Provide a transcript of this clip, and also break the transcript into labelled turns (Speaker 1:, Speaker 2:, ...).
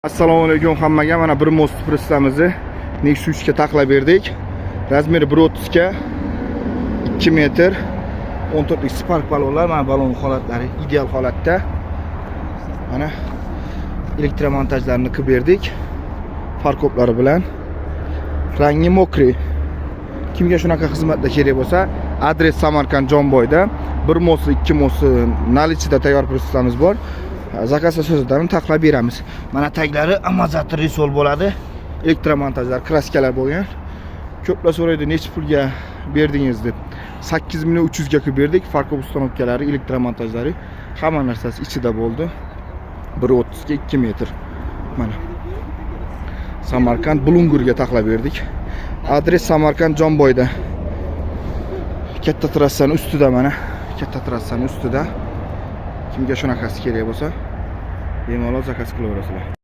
Speaker 1: Assalomu alaykum hammaga. Mana bir most pressamizni Nexus 3 ga taqlab berdik. Razmeri 1.30 ga 2 metr 14 lik spark balonlar. Mana balon holatlari ideal holatda. Mana elektromontajlarini qilib berdik. Farkoplari bilan. Rangi mokri. Kimga shunaqa xizmatda kerak bo'lsa, adres Samarqand Jonboyda 1 most 2 most nalichida tayyor pressamiz bor. Zakaz asosida taqlab beramiz. Mana taglari amazatr risol bo'ladi. Elektromontajlar, kraskalar bo'lgan. Ko'plar so'raydi, necha pulga berdingiz deb. 8300 ga qilib berdik. Farkli uстановкалari, elektromontajlari, hamma narsasi ichida bo'ldi. 1.30 ga 2 metr. Mana Samarqand Bulungurga taqlab berdik. Adres Samarqand Jonboyda. Katta trassani ustida mana. Katta trassani ustida. Kimga shunaqasi kerak bo'lsa, bemalol zakaz qilaverasizlar.